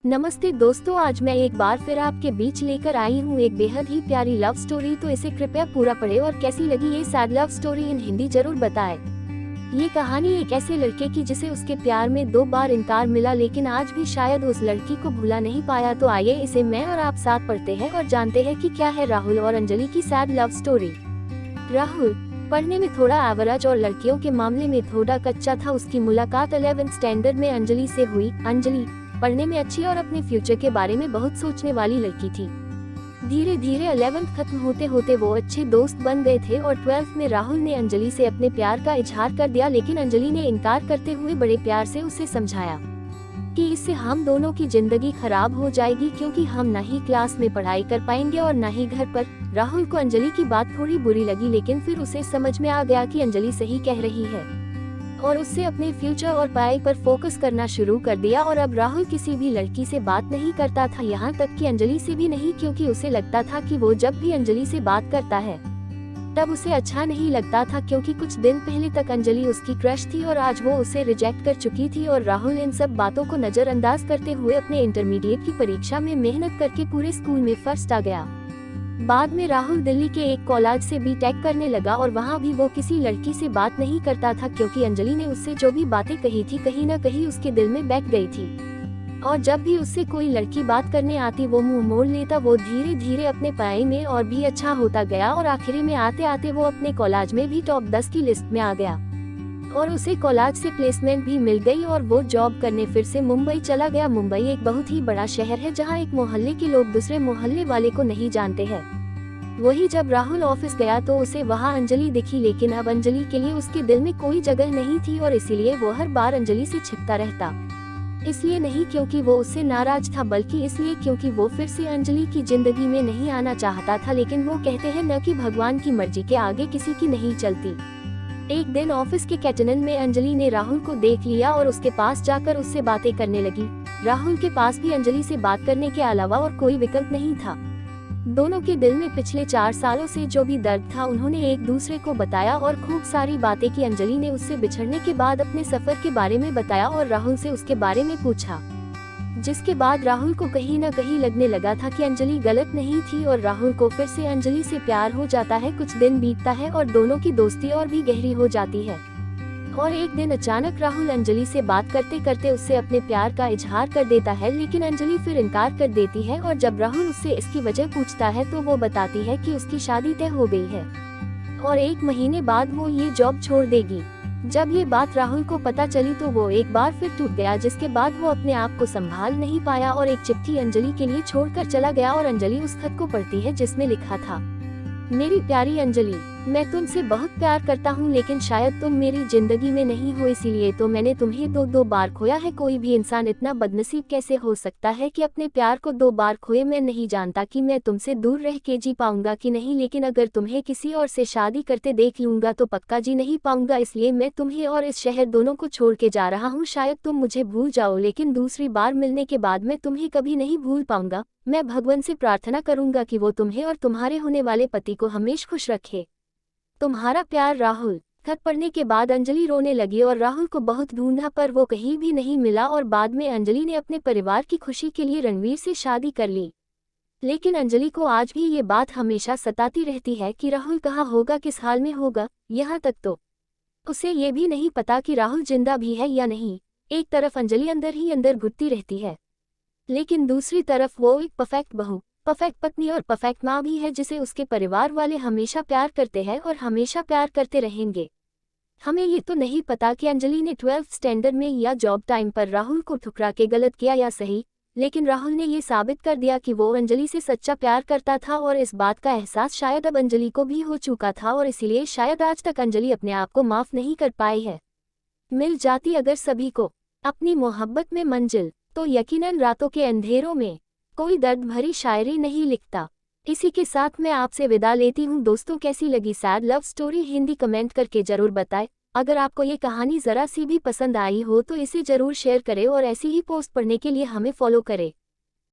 नमस्ते दोस्तों, आज मैं एक बार फिर आपके बीच लेकर आई हूँ एक बेहद ही प्यारी लव स्टोरी। तो इसे कृपया पूरा पढ़े और कैसी लगी ये sad love story in Hindi जरूर बताएं। ये कहानी एक ऐसे लड़के की जिसे उसके प्यार में 2 बार इनकार मिला, लेकिन आज भी शायद उस लड़की को भुला नहीं पाया। तो आइए इसे मैं और आप साथ पढ़ते हैं और जानते हैं कि क्या है राहुल और अंजलि की सैड लव स्टोरी। राहुल पढ़ने में थोड़ा एवरेज और लड़कियों के मामले में थोड़ा कच्चा था। उसकी मुलाकात 11th स्टैंडर्ड में अंजलि से हुई। अंजलि पढ़ने में अच्छी और अपने फ्यूचर के बारे में बहुत सोचने वाली लड़की थी। धीरे धीरे 11th खत्म होते होते वो अच्छे दोस्त बन गए थे और 12th में राहुल ने अंजलि से अपने प्यार का इजहार कर दिया, लेकिन अंजलि ने इनकार करते हुए बड़े प्यार से उसे समझाया कि इससे हम दोनों की जिंदगी खराब हो जाएगी, क्योंकि हम न ही क्लास में पढ़ाई कर पाएंगे और न ही घर पर। राहुल को अंजलि की बात थोड़ी बुरी लगी, लेकिन फिर उसे समझ में आ गया कि अंजलि सही कह रही है और उससे अपने फ्यूचर और पढ़ाई पर फोकस करना शुरू कर दिया। और अब राहुल किसी भी लड़की से बात नहीं करता था, यहाँ तक कि अंजलि से भी नहीं, क्योंकि उसे लगता था कि वो जब भी अंजलि से बात करता है तब उसे अच्छा नहीं लगता था, क्योंकि कुछ दिन पहले तक अंजलि उसकी क्रश थी और आज वो उसे रिजेक्ट कर चुकी थी। और राहुल इन सब बातों को नजरअंदाज करते हुए अपने इंटरमीडिएट की परीक्षा में मेहनत करके पूरे स्कूल में फर्स्ट आ गया। बाद में राहुल दिल्ली के एक कॉलेज से बीटेक करने लगा और वहाँ भी वो किसी लड़की से बात नहीं करता था, क्योंकि अंजलि ने उससे जो भी बातें कही थी कहीं न कहीं उसके दिल में बैठ गई थी। और जब भी उससे कोई लड़की बात करने आती वो मुंह मोड़ लेता। वो धीरे धीरे अपने पढ़ाई में और भी अच्छा होता गया और आखिरी में आते आते वो अपने कॉलेज में भी टॉप 10 की लिस्ट में आ गया और उसे कॉलेज से प्लेसमेंट भी मिल गई और वो जॉब करने फिर से मुंबई चला गया। मुंबई एक बहुत ही बड़ा शहर है, जहाँ एक मोहल्ले के लोग दूसरे मोहल्ले वाले को नहीं जानते हैं। वही जब राहुल ऑफिस गया तो उसे वहाँ अंजलि दिखी, लेकिन अब अंजलि के लिए उसके दिल में कोई जगह नहीं थी और इसीलिए वो हर बार अंजलि से छिपता रहता। इसलिए नहीं क्योंकि वो उससे नाराज था, बल्कि इसलिए क्योंकि वो फिर से अंजलि की जिंदगी में नहीं आना चाहता था। लेकिन वो कहते हैं न कि भगवान की मर्जी के आगे किसी की नहीं चलती। एक दिन ऑफिस के कैंटीन में अंजलि ने राहुल को देख लिया और उसके पास जाकर उससे बातें करने लगी। राहुल के पास भी अंजलि से बात करने के अलावा और कोई विकल्प नहीं था। दोनों के दिल में पिछले 4 सालों से जो भी दर्द था उन्होंने एक दूसरे को बताया और खूब सारी बातें की। अंजलि ने उससे बिछड़ने के बाद अपने सफर के बारे में बताया और राहुल से उसके बारे में पूछा, जिसके बाद राहुल को कहीं न कहीं लगने लगा था कि अंजलि गलत नहीं थी और राहुल को फिर से अंजलि से प्यार हो जाता है। कुछ दिन बीतता है और दोनों की दोस्ती और भी गहरी हो जाती है और एक दिन अचानक राहुल अंजलि से बात करते करते उससे अपने प्यार का इजहार कर देता है, लेकिन अंजलि फिर इनकार कर देती है। और जब राहुल उससे इसकी वजह पूछता है तो वो बताती है कि उसकी शादी तय हो गई है और 1 महीने बाद वो ये जॉब छोड़ देगी। जब ये बात राहुल को पता चली तो वो एक बार फिर टूट गया, जिसके बाद वो अपने आप को संभाल नहीं पाया और एक चिट्ठी अंजलि के लिए छोड़कर चला गया। और अंजलि उस खत को पढ़ती है जिसमें लिखा था, मेरी प्यारी अंजलि, मैं तुमसे बहुत प्यार करता हूँ, लेकिन शायद तुम मेरी जिंदगी में नहीं हो, इसीलिए तो मैंने तुम्हें 2 बार खोया है। कोई भी इंसान इतना बदनसीब कैसे हो सकता है कि अपने प्यार को 2 बार खोए। मैं नहीं जानता कि मैं तुमसे दूर रह के जी पाऊंगा कि नहीं, लेकिन अगर तुम्हें किसी और से शादी करते देख लूंगा तो पक्का जी नहीं पाऊंगा। इसलिए मैं तुम्हें और इस शहर दोनों को छोड़ के जा रहा हूँ। शायद तुम मुझे भूल जाओ, लेकिन दूसरी बार मिलने के बाद मैं तुम्हें कभी नहीं भूल पाऊंगा। मैं भगवान से प्रार्थना करूंगा कि वो तुम्हें और तुम्हारे होने वाले पति को हमेशा खुश रखे। तुम्हारा प्यार राहुल। खत पढ़ने के बाद अंजलि रोने लगी और राहुल को बहुत ढूंढा पर वो कहीं भी नहीं मिला और बाद में अंजलि ने अपने परिवार की खुशी के लिए रणवीर से शादी कर ली। लेकिन अंजलि को आज भी ये बात हमेशा सताती रहती है कि राहुल कहाँ होगा, किस हाल में होगा। यहाँ तक तो उसे ये भी नहीं पता कि राहुल जिंदा भी है या नहीं। एक तरफ अंजलि अंदर ही अंदर घुटती रहती है, लेकिन दूसरी तरफ वो एक परफेक्ट बहू, परफेक्ट पत्नी और परफेक्ट माँ भी है, जिसे उसके परिवार वाले हमेशा प्यार करते हैं और हमेशा प्यार करते रहेंगे। हमें ये तो नहीं पता कि अंजलि ने 12th स्टैंडर्ड में या जॉब टाइम पर राहुल को ठुकरा के गलत किया या सही, लेकिन राहुल ने ये साबित कर दिया कि वो अंजलि से सच्चा प्यार करता था और इस बात का एहसास शायद अब अंजलि को भी हो चुका था और इसीलिए शायद आज तक अंजलि अपने आप को माफ नहीं कर पाई है। मिल जाती अगर सभी को अपनी मोहब्बत में मंजिल, तो यकीनन रातों के अंधेरों में कोई दर्द भरी शायरी नहीं लिखता। इसी के साथ मैं आपसे विदा लेती हूँ। दोस्तों, कैसी लगी sad love story Hindi comment करके जरूर बताएं। अगर आपको ये कहानी जरा सी भी पसंद आई हो तो इसे जरूर शेयर करें और ऐसी ही पोस्ट पढ़ने के लिए हमें फॉलो करें।